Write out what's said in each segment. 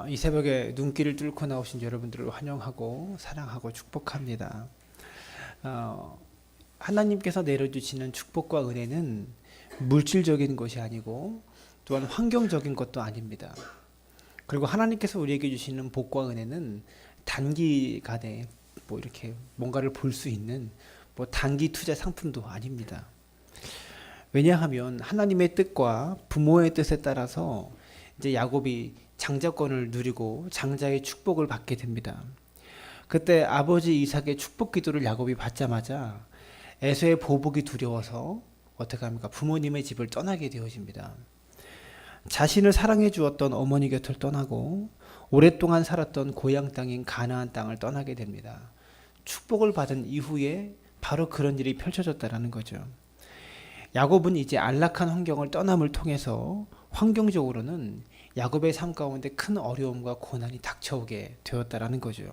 이 새벽에 눈길을 뚫고 나오신 여러분들을 환영하고 사랑하고 축복합니다. 어, 하나님께서 내려주시는 축복과 은혜는 물질적인 것이 아니고 또한 환경적인 것도 아닙니다. 그리고 하나님께서 우리에게 주시는 복과 은혜는 단기간에 이렇게 뭔가를 볼 수 있는 단기 투자 상품도 아닙니다. 왜냐하면 하나님의 뜻과 부모의 뜻에 따라서 이제 야곱이 장자권을 누리고 장자의 축복을 받게 됩니다. 그때 아버지 이삭의 축복 기도를 야곱이 받자마자 에서의 보복이 두려워서 어떻게 합니까? 부모님의 집을 떠나게 되어집니다. 자신을 사랑해 주었던 어머니 곁을 떠나고 오랫동안 살았던 고향 땅인 가나안 땅을 떠나게 됩니다. 축복을 받은 이후에 바로 그런 일이 펼쳐졌다라는 거죠. 야곱은 이제 안락한 환경을 떠남을 통해서 환경적으로는 야곱의 삶 가운데 큰 어려움과 고난이 닥쳐오게 되었다라는 거죠.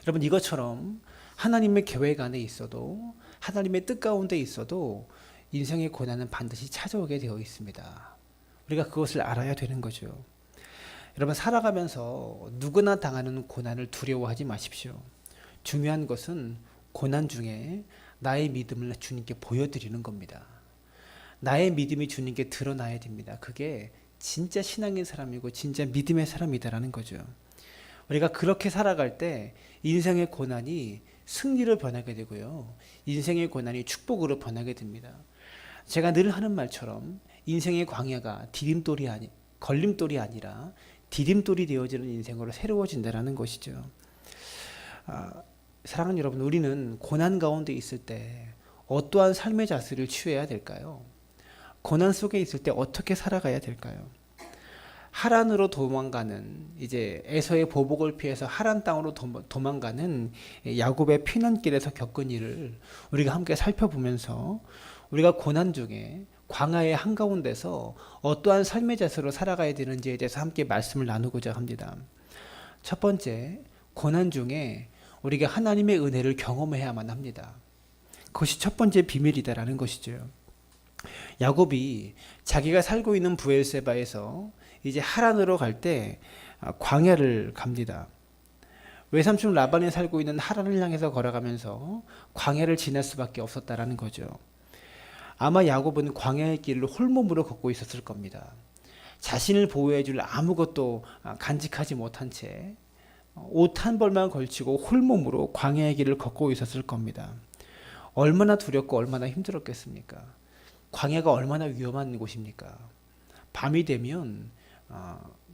여러분, 이것처럼 하나님의 계획 안에 있어도 하나님의 뜻 가운데 있어도 인생의 고난은 반드시 찾아오게 되어 있습니다. 우리가 그것을 알아야 되는 거죠. 여러분, 살아가면서 누구나 당하는 고난을 두려워하지 마십시오. 중요한 것은 고난 중에 나의 믿음을 주님께 보여드리는 겁니다. 나의 믿음이 주님께 드러나야 됩니다. 그게 진짜 신앙의 사람이고 진짜 믿음의 사람이다라는 거죠. 우리가 그렇게 살아갈 때 인생의 고난이 승리로 변하게 되고요. 인생의 고난이 축복으로 변하게 됩니다. 제가 늘 하는 말처럼 인생의 광야가 걸림돌이 아니라 디딤돌이 되어지는 인생으로 새로워진다라는 것이죠. 사랑하는 여러분, 우리는 고난 가운데 있을 때 어떠한 삶의 자세를 취해야 될까요? 고난 속에 있을 때 어떻게 살아가야 될까요? 하란으로 도망가는 이제 에서의 보복을 피해서 하란 땅으로 도망가는 야곱의 피난길에서 겪은 일을 우리가 함께 살펴보면서 우리가 고난 중에 광야의 한가운데서 어떠한 삶의 자세로 살아가야 되는지에 대해서 함께 말씀을 나누고자 합니다. 첫 번째, 고난 중에 우리가 하나님의 은혜를 경험해야만 합니다. 그것이 첫 번째 비밀이다라는 것이죠. 야곱이 자기가 살고 있는 브엘세바에서 이제 하란으로 갈 때 광야를 갑니다. 외삼촌 라반이 살고 있는 하란을 향해서 걸어가면서 광야를 지날 수밖에 없었다라는 거죠. 아마 야곱은 광야의 길을 홀몸으로 걷고 있었을 겁니다. 자신을 보호해줄 아무것도 간직하지 못한 채 옷 한 벌만 걸치고 홀몸으로 광야의 길을 걷고 있었을 겁니다. 얼마나 두렵고 얼마나 힘들었겠습니까? 광야가 얼마나 위험한 곳입니까? 밤이 되면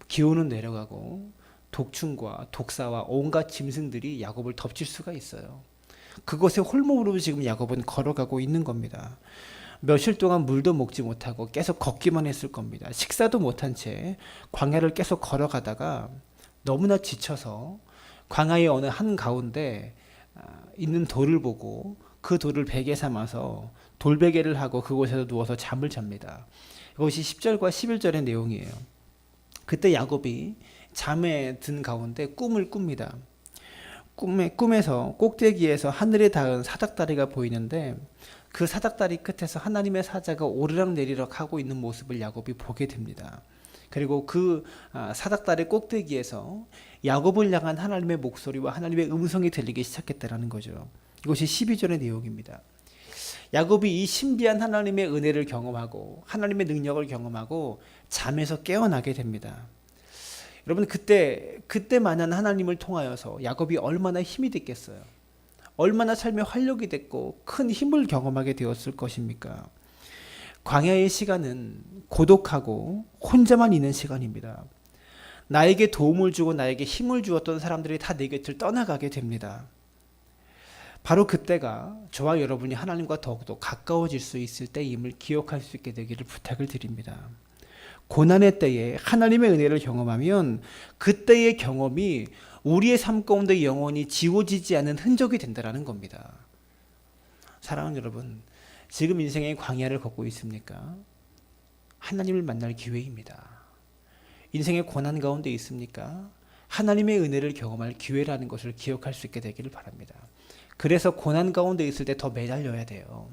기온은 내려가고 독충과 독사와 온갖 짐승들이 야곱을 덮칠 수가 있어요. 그곳에 홀몸으로 지금 야곱은 걸어가고 있는 겁니다. 며칠 동안 물도 먹지 못하고 계속 걷기만 했을 겁니다. 식사도 못한 채 광야를 계속 걸어가다가 너무나 지쳐서 광야의 어느 한가운데 있는 돌을 보고 그 돌을 베개 삼아서 돌베개를 하고 그곳에서 누워서 잠을 잡니다. 이것이 10절과 11절의 내용이에요. 그때 야곱이 잠에 든 가운데 꿈을 꿉니다. 꿈에서 꼭대기에서 하늘에 닿은 사닥다리가 보이는데 그 사닥다리 끝에서 하나님의 사자가 오르락내리락 하고 있는 모습을 야곱이 보게 됩니다. 그리고 그 사닥다리 꼭대기에서 야곱을 향한 하나님의 목소리와 하나님의 음성이 들리기 시작했다는 거죠. 이것이 12절의 내용입니다. 야곱이 이 신비한 하나님의 은혜를 경험하고 하나님의 능력을 경험하고 잠에서 깨어나게 됩니다. 여러분, 그때만한 하나님을 통하여서 야곱이 얼마나 힘이 됐겠어요? 얼마나 삶의 활력이 됐고 큰 힘을 경험하게 되었을 것입니까? 광야의 시간은 고독하고 혼자만 있는 시간입니다. 나에게 도움을 주고 나에게 힘을 주었던 사람들이 다 내 곁을 떠나가게 됩니다. 바로 그때가 저와 여러분이 하나님과 더욱더 가까워질 수 있을 때임을 기억할 수 있게 되기를 부탁을 드립니다. 고난의 때에 하나님의 은혜를 경험하면 그때의 경험이 우리의 삶 가운데 영원히 지워지지 않은 흔적이 된다는 겁니다. 사랑하는 여러분, 지금 인생의 광야를 걷고 있습니까? 하나님을 만날 기회입니다. 인생의 고난 가운데 있습니까? 하나님의 은혜를 경험할 기회라는 것을 기억할 수 있게 되기를 바랍니다. 그래서 고난 가운데 있을 때 더 매달려야 돼요.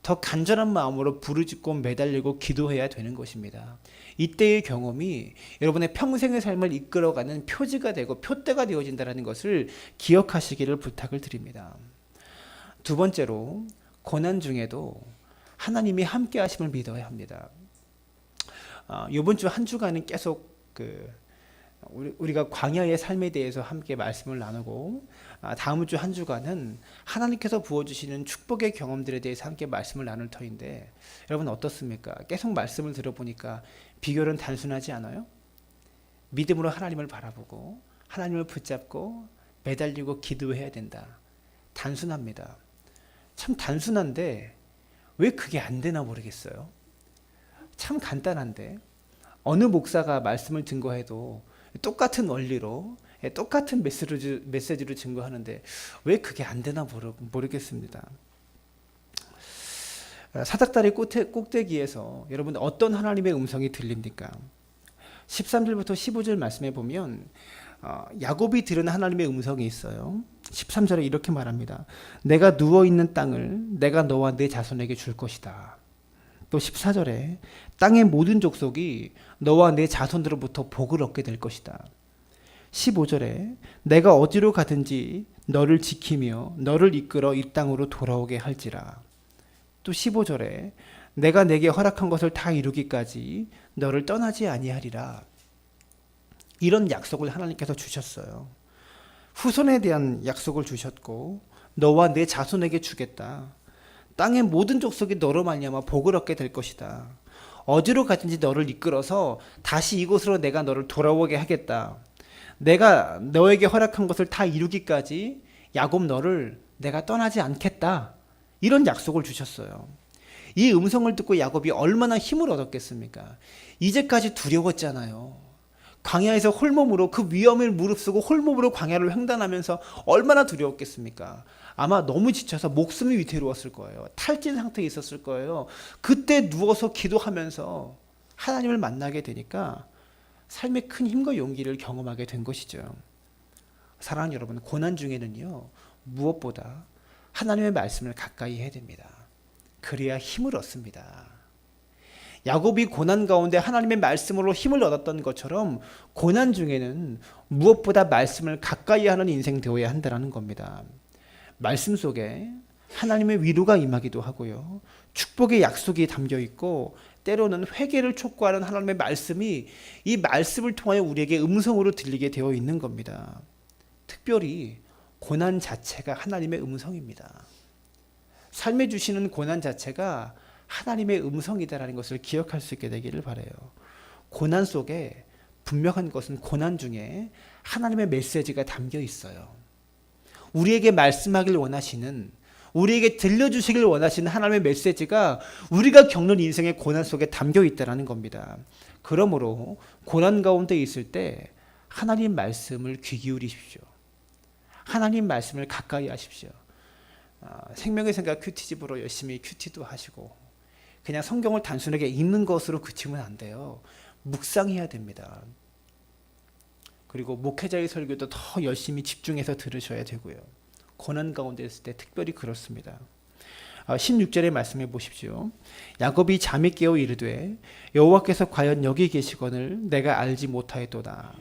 더 간절한 마음으로 부르짖고 매달리고 기도해야 되는 것입니다. 이때의 경험이 여러분의 평생의 삶을 이끌어가는 표지가 되고 표대가 되어진다는 것을 기억하시기를 부탁을 드립니다. 두 번째로, 고난 중에도 하나님이 함께 하심을 믿어야 합니다. 이번 주 한 주간은 계속 우리가 광야의 삶에 대해서 함께 말씀을 나누고, 다음 주 한 주간은 하나님께서 부어주시는 축복의 경험들에 대해서 함께 말씀을 나눌 터인데, 여러분 어떻습니까? 계속 말씀을 들어보니까 비결은 단순하지 않아요? 믿음으로 하나님을 바라보고 하나님을 붙잡고 매달리고 기도해야 된다. 단순합니다. 참 단순한데 왜 그게 안 되나 모르겠어요. 참 간단한데 어느 목사가 말씀을 증거해도 똑같은 원리로 똑같은 메시지로 증거하는데 왜 그게 안 되나 모르겠습니다. 사닥다리 꼭대기에서 여러분 어떤 하나님의 음성이 들립니까? 13절부터 15절 말씀에 보면 야곱이 들은 하나님의 음성이 있어요. 13절에 이렇게 말합니다. 내가 누워있는 땅을 내가 너와 내 자손에게 줄 것이다. 또 14절에 땅의 모든 족속이 너와 내 자손들로부터 복을 얻게 될 것이다. 15절에 내가 어디로 가든지 너를 지키며 너를 이끌어 이 땅으로 돌아오게 할지라. 또 15절에 내가 내게 허락한 것을 다 이루기까지 너를 떠나지 아니하리라. 이런 약속을 하나님께서 주셨어요. 후손에 대한 약속을 주셨고 너와 내 자손에게 주겠다. 땅의 모든 족속이 너로 말미암아 복을 얻게 될 것이다. 어디로 가든지 너를 이끌어서 다시 이곳으로 내가 너를 돌아오게 하겠다. 내가 너에게 허락한 것을 다 이루기까지 야곱 너를 내가 떠나지 않겠다. 이런 약속을 주셨어요. 이 음성을 듣고 야곱이 얼마나 힘을 얻었겠습니까? 이제까지 두려웠잖아요. 광야에서 홀몸으로 그 위험을 무릅쓰고 홀몸으로 광야를 횡단하면서 얼마나 두려웠겠습니까? 아마 너무 지쳐서 목숨이 위태로웠을 거예요. 탈진 상태에 있었을 거예요. 그때 누워서 기도하면서 하나님을 만나게 되니까 삶의 큰 힘과 용기를 경험하게 된 것이죠. 사랑하는 여러분, 고난 중에는요, 무엇보다 하나님의 말씀을 가까이 해야 됩니다. 그래야 힘을 얻습니다. 야곱이 고난 가운데 하나님의 말씀으로 힘을 얻었던 것처럼 고난 중에는 무엇보다 말씀을 가까이 하는 인생 되어야 한다는 겁니다. 말씀 속에 하나님의 위로가 임하기도 하고요. 축복의 약속이 담겨 있고 때로는 회개를 촉구하는 하나님의 말씀이 이 말씀을 통하여 우리에게 음성으로 들리게 되어 있는 겁니다. 특별히 고난 자체가 하나님의 음성입니다. 삶에 주시는 고난 자체가 하나님의 음성이다라는 것을 기억할 수 있게 되기를 바라요. 고난 속에 분명한 것은 고난 중에 하나님의 메시지가 담겨 있어요. 우리에게 말씀하길 원하시는, 우리에게 들려주시길 원하시는 하나님의 메시지가 우리가 겪는 인생의 고난 속에 담겨 있다는 겁니다. 그러므로 고난 가운데 있을 때 하나님 말씀을 귀 기울이십시오. 하나님 말씀을 가까이 하십시오. 생명의 생각 큐티집으로 열심히 큐티도 하시고 그냥 성경을 단순하게 읽는 것으로 그치면 안 돼요. 묵상해야 됩니다. 그리고 목회자의 설교도 더 열심히 집중해서 들으셔야 되고요. 고난 가운데 있을 때 특별히 그렇습니다. 16절의 말씀해 보십시오. 야곱이 잠이 깨어 이르되 여호와께서 과연 여기 계시거늘 내가 알지 못하였도다.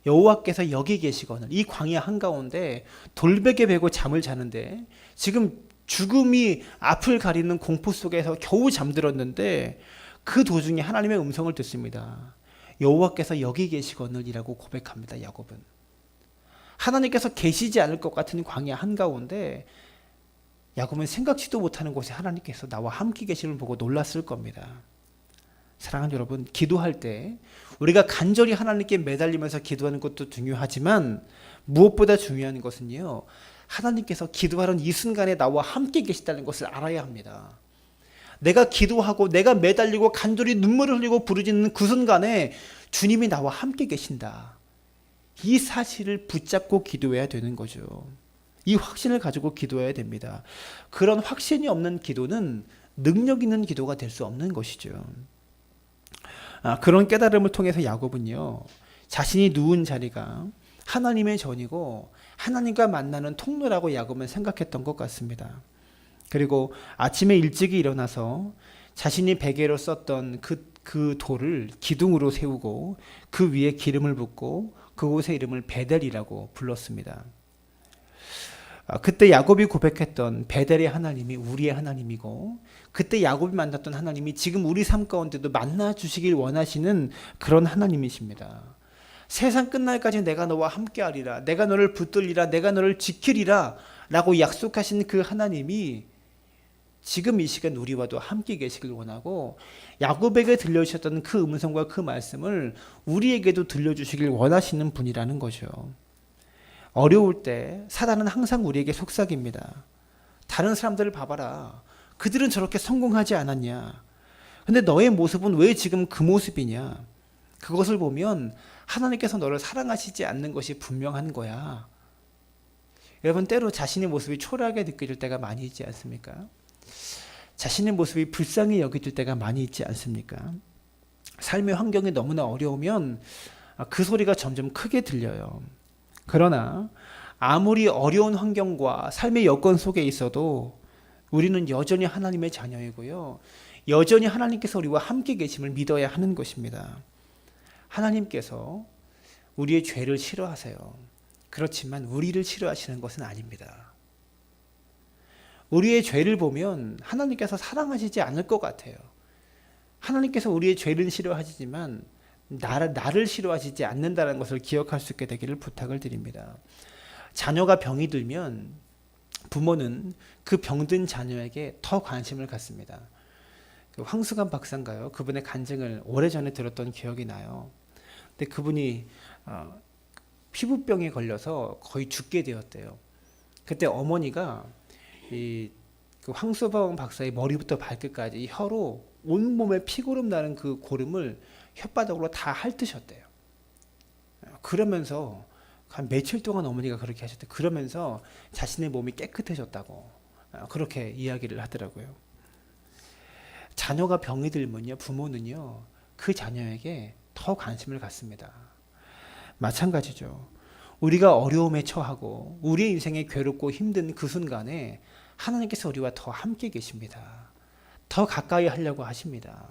여호와께서 여기 계시거늘, 이 광야 한가운데 돌베개 베고 잠을 자는데 지금 죽음이 앞을 가리는 공포 속에서 겨우 잠들었는데 그 도중에 하나님의 음성을 듣습니다. 여호와께서 여기 계시거늘이라고 고백합니다. 야곱은 하나님께서 계시지 않을 것 같은 광야 한가운데 야곱은 생각지도 못하는 곳에 하나님께서 나와 함께 계심을 보고 놀랐을 겁니다. 사랑하는 여러분, 기도할 때 우리가 간절히 하나님께 매달리면서 기도하는 것도 중요하지만 무엇보다 중요한 것은요, 하나님께서 기도하는 이 순간에 나와 함께 계시다는 것을 알아야 합니다. 내가 기도하고 내가 매달리고 간절히 눈물을 흘리고 부르짖는 그 순간에 주님이 나와 함께 계신다. 이 사실을 붙잡고 기도해야 되는 거죠. 이 확신을 가지고 기도해야 됩니다. 그런 확신이 없는 기도는 능력 있는 기도가 될 수 없는 것이죠. 그런 깨달음을 통해서 야곱은요, 자신이 누운 자리가 하나님의 전이고 하나님과 만나는 통로라고 야곱은 생각했던 것 같습니다. 그리고 아침에 일찍이 일어나서 자신이 베개로 썼던 그 돌을 기둥으로 세우고 그 위에 기름을 붓고 그곳의 이름을 베델이라고 불렀습니다. 그때 야곱이 고백했던 베델의 하나님이 우리의 하나님이고, 그때 야곱이 만났던 하나님이 지금 우리 삶 가운데도 만나 주시길 원하시는 그런 하나님이십니다. 세상 끝날까지 내가 너와 함께하리라, 내가 너를 붙들리라, 내가 너를 지키리라 라고 약속하신 그 하나님이 지금 이 시간 우리와도 함께 계시길 원하고, 야곱에게 들려주셨던 그 음성과 그 말씀을 우리에게도 들려주시길 원하시는 분이라는 거죠. 어려울 때 사단은 항상 우리에게 속삭입니다. 다른 사람들을 봐봐라. 그들은 저렇게 성공하지 않았냐. 근데 너의 모습은 왜 지금 그 모습이냐. 그것을 보면 하나님께서 너를 사랑하시지 않는 것이 분명한 거야. 여러분, 때로 자신의 모습이 초라하게 느껴질 때가 많이 있지 않습니까? 자신의 모습이 불쌍히 여겨질 때가 많이 있지 않습니까? 삶의 환경이 너무나 어려우면 그 소리가 점점 크게 들려요. 그러나 아무리 어려운 환경과 삶의 여건 속에 있어도 우리는 여전히 하나님의 자녀이고요. 여전히 하나님께서 우리와 함께 계심을 믿어야 하는 것입니다. 하나님께서 우리의 죄를 싫어하세요. 그렇지만 우리를 싫어하시는 것은 아닙니다. 우리의 죄를 보면 하나님께서 사랑하시지 않을 것 같아요. 하나님께서 우리의 죄를 싫어하시지만 나를 싫어하시지 않는다는 것을 기억할 수 있게 되기를 부탁을 드립니다. 자녀가 병이 들면 부모는 그 병든 자녀에게 더 관심을 갖습니다. 황수관 박사인가요? 그분의 간증을 오래전에 들었던 기억이 나요. 근데 그분이 피부병에 걸려서 거의 죽게 되었대요. 그때 어머니가 그 황수관 박사의 머리부터 발끝까지 혀로 온몸에 피고름 나는 그 고름을 혓바닥으로 다 핥으셨대요. 그러면서 한 며칠 동안 어머니가 그렇게 하셨대요. 그러면서 자신의 몸이 깨끗해졌다고 그렇게 이야기를 하더라고요. 자녀가 병이 들면요, 부모는요 그 자녀에게 더 관심을 갖습니다. 마찬가지죠. 우리가 어려움에 처하고 우리의 인생에 괴롭고 힘든 그 순간에 하나님께서 우리와 더 함께 계십니다. 더 가까이 하려고 하십니다.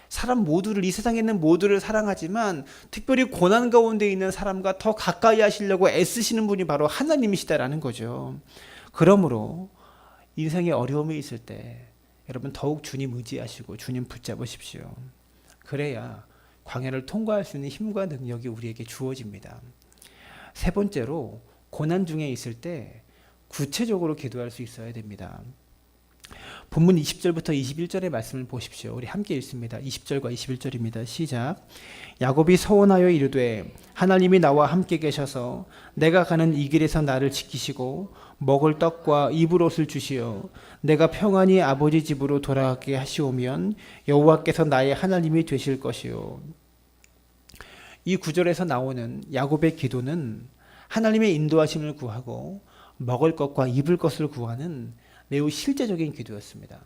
사람 모두를, 이 세상에 있는 모두를 사랑하지만 특별히 고난 가운데 있는 사람과 더 가까이 하시려고 애쓰시는 분이 바로 하나님이시다라는 거죠. 그러므로 인생에 어려움이 있을 때 여러분 더욱 주님 의지하시고 주님 붙잡으십시오. 그래야 광야를 통과할 수 있는 힘과 능력이 우리에게 주어집니다. 세 번째로, 고난 중에 있을 때 구체적으로 기도할 수 있어야 됩니다. 본문 20절부터 21절의 말씀을 보십시오. 우리 함께 읽습니다. 20절과 21절입니다. 시작. 야곱이 서원하여 이르되 하나님이 나와 함께 계셔서 내가 가는 이 길에서 나를 지키시고 먹을 떡과 입을 옷을 주시어 내가 평안히 아버지 집으로 돌아가게 하시오면 여호와께서 나의 하나님이 되실 것이요. 이 구절에서 나오는 야곱의 기도는 하나님의 인도하심을 구하고 먹을 것과 입을 것을 구하는 매우 실제적인 기도였습니다.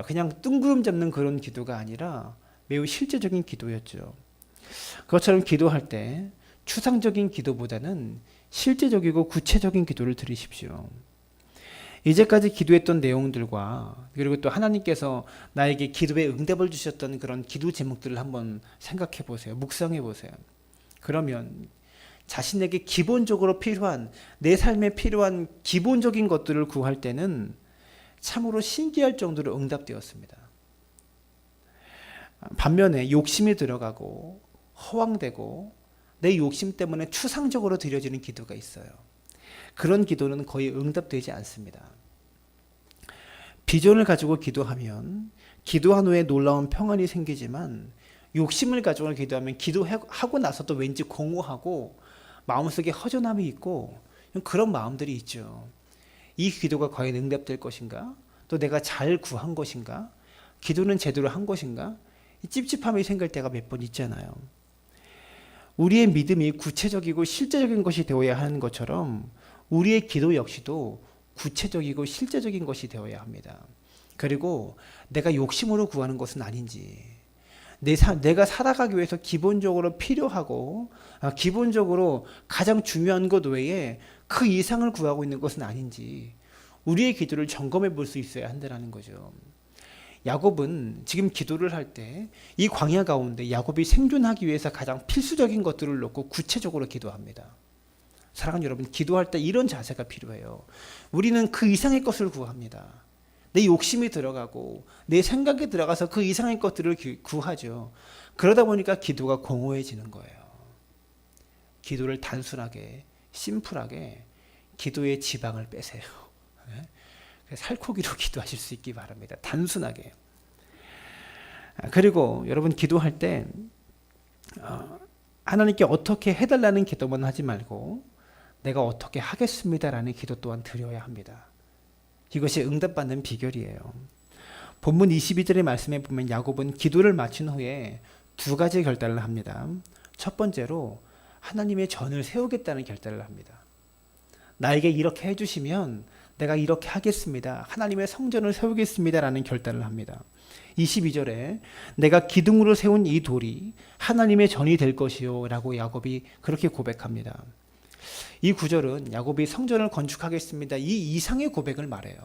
그냥 뜬구름 잡는 그런 기도가 아니라 매우 실제적인 기도였죠. 그것처럼 기도할 때 추상적인 기도보다는 실제적이고 구체적인 기도를 드리십시오. 이제까지 기도했던 내용들과 그리고 또 하나님께서 나에게 기도에 응답을 주셨던 그런 기도 제목들을 한번 생각해 보세요. 묵상해 보세요. 그러면 자신에게 기본적으로 필요한, 내 삶에 필요한 기본적인 것들을 구할 때는 참으로 신기할 정도로 응답되었습니다. 반면에 욕심이 들어가고 허황되고 내 욕심 때문에 추상적으로 드려지는 기도가 있어요. 그런 기도는 거의 응답되지 않습니다. 비전을 가지고 기도하면 기도한 후에 놀라운 평안이 생기지만, 욕심을 가지고 기도하면 기도하고 나서도 왠지 공허하고 마음속에 허전함이 있고 그런 마음들이 있죠. 이 기도가 과연 응답될 것인가? 또 내가 잘 구한 것인가? 기도는 제대로 한 것인가? 찝찝함이 생길 때가 몇 번 있잖아요. 우리의 믿음이 구체적이고 실제적인 것이 되어야 하는 것처럼 우리의 기도 역시도 구체적이고 실제적인 것이 되어야 합니다. 그리고 내가 욕심으로 구하는 것은 아닌지, 내가 살아가기 위해서 기본적으로 필요하고 기본적으로 가장 중요한 것 외에 그 이상을 구하고 있는 것은 아닌지, 우리의 기도를 점검해 볼 수 있어야 한다는 거죠. 야곱은 지금 기도를 할 때 이 광야 가운데 야곱이 생존하기 위해서 가장 필수적인 것들을 놓고 구체적으로 기도합니다. 사랑하는 여러분, 기도할 때 이런 자세가 필요해요. 우리는 그 이상의 것을 구합니다. 내 욕심이 들어가고 내 생각이 들어가서 그 이상의 것들을 구하죠. 그러다 보니까 기도가 공허해지는 거예요. 기도를 단순하게, 심플하게 기도의 지방을 빼세요. 살코기로 기도하실 수 있기 바랍니다. 단순하게. 그리고 여러분, 기도할 때 하나님께 어떻게 해달라는 기도만 하지 말고 내가 어떻게 하겠습니다라는 기도 또한 드려야 합니다. 이것이 응답받는 비결이에요. 본문 22절의 말씀에 보면 야곱은 기도를 마친 후에 두 가지 결단을 합니다. 첫 번째로 하나님의 전을 세우겠다는 결단을 합니다. 나에게 이렇게 해주시면 내가 이렇게 하겠습니다. 하나님의 성전을 세우겠습니다라는 결단을 합니다. 22절에 내가 기둥으로 세운 이 돌이 하나님의 전이 될 것이요 라고 야곱이 그렇게 고백합니다. 이 구절은 야곱이 성전을 건축하겠습니다, 이 이상의 고백을 말해요.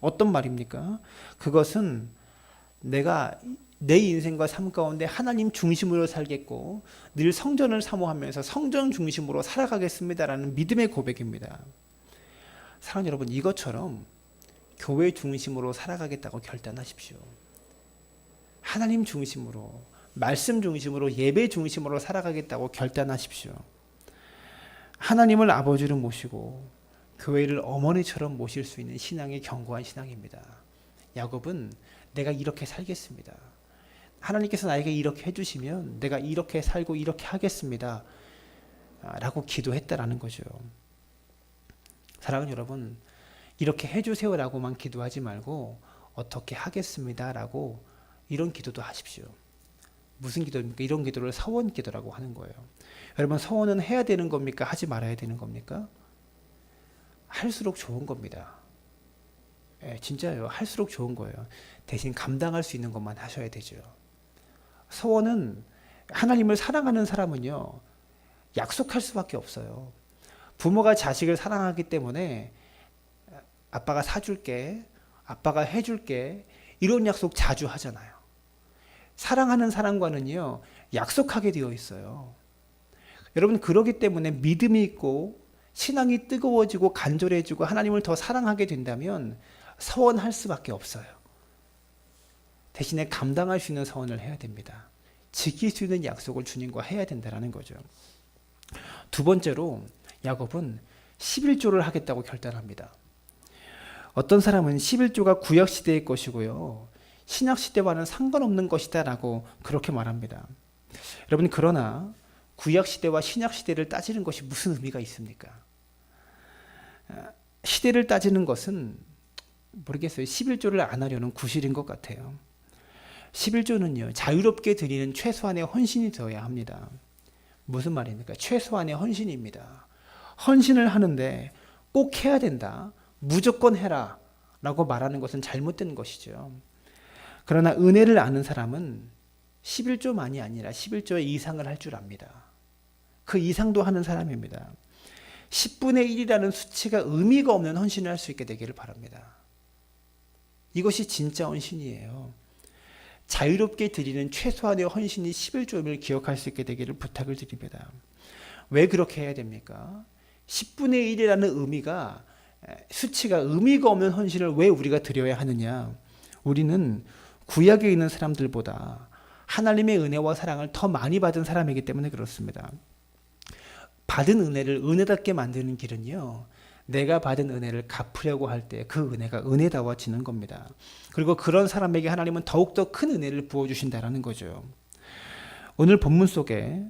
어떤 말입니까? 그것은 내가 내 인생과 삶 가운데 하나님 중심으로 살겠고 늘 성전을 사모하면서 성전 중심으로 살아가겠습니다라는 믿음의 고백입니다. 사랑하는 여러분, 이것처럼 교회 중심으로 살아가겠다고 결단하십시오. 하나님 중심으로, 말씀 중심으로, 예배 중심으로 살아가겠다고 결단하십시오. 하나님을 아버지로 모시고 교회를 어머니처럼 모실 수 있는 신앙이 견고한 신앙입니다. 야곱은 내가 이렇게 살겠습니다. 하나님께서 나에게 이렇게 해주시면 내가 이렇게 살고 이렇게 하겠습니다 라고 기도했다라는 거죠. 사랑하는 여러분, 이렇게 해주세요 라고만 기도하지 말고 어떻게 하겠습니다 라고 이런 기도도 하십시오. 무슨 기도입니까? 이런 기도를 서원 기도라고 하는 거예요. 여러분, 서원은 해야 되는 겁니까? 하지 말아야 되는 겁니까? 할수록 좋은 겁니다. 진짜요. 할수록 좋은 거예요. 대신 감당할 수 있는 것만 하셔야 되죠. 서원은, 하나님을 사랑하는 사람은요, 약속할 수밖에 없어요. 부모가 자식을 사랑하기 때문에 아빠가 사줄게, 아빠가 해줄게, 이런 약속 자주 하잖아요. 사랑하는 사람과는요, 약속하게 되어 있어요. 여러분, 그러기 때문에 믿음이 있고 신앙이 뜨거워지고 간절해지고 하나님을 더 사랑하게 된다면 서원할 수밖에 없어요. 대신에 감당할 수 있는 서원을 해야 됩니다. 지킬 수 있는 약속을 주님과 해야 된다는 거죠. 두 번째로 야곱은 11조를 하겠다고 결단합니다. 어떤 사람은 11조가 구약시대의 것이고요, 신약시대와는 상관없는 것이다 라고 그렇게 말합니다. 여러분, 그러나 구약시대와 신약시대를 따지는 것이 무슨 의미가 있습니까? 시대를 따지는 것은 모르겠어요. 11조를 안 하려는 구실인 것 같아요. 11조는요, 자유롭게 드리는 최소한의 헌신이 되어야 합니다. 무슨 말입니까? 최소한의 헌신입니다. 헌신을 하는데 꼭 해야 된다, 무조건 해라 라고 말하는 것은 잘못된 것이죠. 그러나 은혜를 아는 사람은 11조만이 아니라 11조 이상을 할 줄 압니다. 그 이상도 하는 사람입니다. 10분의 1이라는 수치가 의미가 없는 헌신을 할 수 있게 되기를 바랍니다. 이것이 진짜 헌신이에요. 자유롭게 드리는 최소한의 헌신이 11조임을 기억할 수 있게 되기를 부탁을 드립니다. 왜 그렇게 해야 됩니까? 10분의 1이라는 의미가, 수치가 의미가 없는 헌신을 왜 우리가 드려야 하느냐? 우리는 구약에 있는 사람들보다 하나님의 은혜와 사랑을 더 많이 받은 사람이기 때문에 그렇습니다. 받은 은혜를 은혜답게 만드는 길은요, 내가 받은 은혜를 갚으려고 할 때 그 은혜가 은혜다워지는 겁니다. 그리고 그런 사람에게 하나님은 더욱더 큰 은혜를 부어주신다는 거죠. 오늘 본문 속에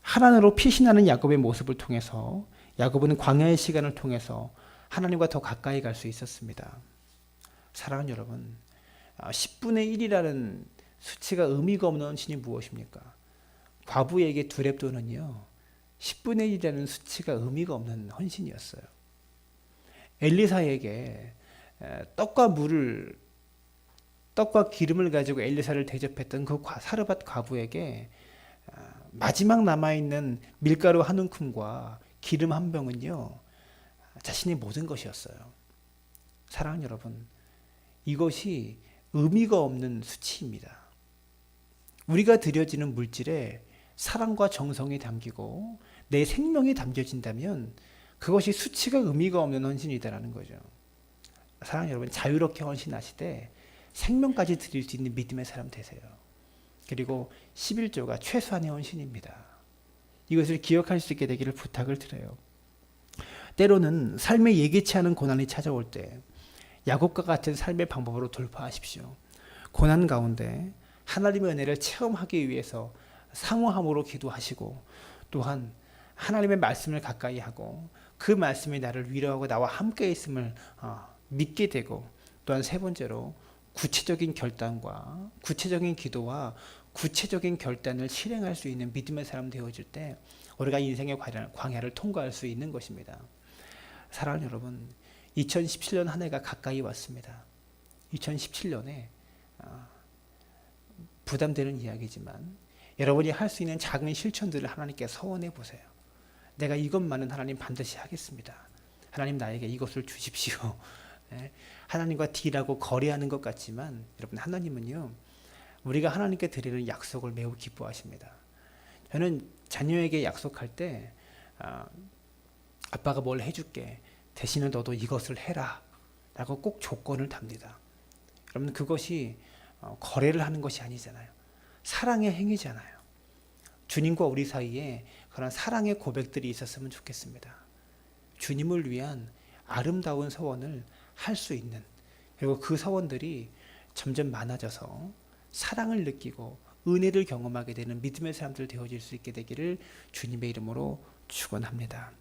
하나님으로 피신하는 야곱의 모습을 통해서 야곱은 광야의 시간을 통해서 하나님과 더 가까이 갈 수 있었습니다. 사랑하는 여러분, 10분의 1이라는 수치가 의미가 없는 헌신이 무엇입니까? 과부에게 두렙돈은요, 10분의 1이라는 수치가 의미가 없는 헌신이었어요. 엘리사에게 떡과 기름을 가지고 엘리사를 대접했던 그 사르밧 과부에게 마지막 남아있는 밀가루 한 움큼과 기름 한 병은요, 자신의 모든 것이었어요. 사랑하는 여러분, 이것이 의미가 없는 수치입니다. 우리가 드려지는 물질에 사랑과 정성이 담기고 내 생명이 담겨진다면 그것이 수치가 의미가 없는 헌신이다라는 거죠. 사랑하는 여러분, 자유롭게 헌신하시되 생명까지 드릴 수 있는 믿음의 사람 되세요. 그리고 11조가 최소한의 헌신입니다. 이것을 기억할 수 있게 되기를 부탁을 드려요. 때로는 삶에 예기치 않은 고난이 찾아올 때 야곱과 같은 삶의 방법으로 돌파하십시오. 고난 가운데 하나님의 은혜를 체험하기 위해서 사모함으로 기도하시고, 또한 하나님의 말씀을 가까이 하고 그 말씀이 나를 위로하고 나와 함께 있음을 믿게 되고, 또한 세 번째로 구체적인 결단과 구체적인 기도와 구체적인 결단을 실행할 수 있는 믿음의 사람 되어질 때 우리가 인생의 광야를 통과할 수 있는 것입니다. 사랑하는 여러분, 2017년 한 해가 가까이 왔습니다. 2017년에 부담되는 이야기지만 여러분이 할 수 있는 작은 실천들을 하나님께 서원해 보세요. 내가 이것만은 하나님 반드시 하겠습니다. 하나님 나에게 이것을 주십시오. 하나님과 딜하고 거래하는 것 같지만 여러분, 하나님은요, 우리가 하나님께 드리는 약속을 매우 기뻐하십니다. 저는 자녀에게 약속할 때 아빠가 뭘 해줄게, 대신에 너도 이것을 해라 라고 꼭 조건을 답니다. 여러분, 그것이 거래를 하는 것이 아니잖아요. 사랑의 행위잖아요. 주님과 우리 사이에 그런 사랑의 고백들이 있었으면 좋겠습니다. 주님을 위한 아름다운 서원을 할 수 있는, 그리고 그 서원들이 점점 많아져서 사랑을 느끼고 은혜를 경험하게 되는 믿음의 사람들 되어질 수 있게 되기를 주님의 이름으로 축원합니다.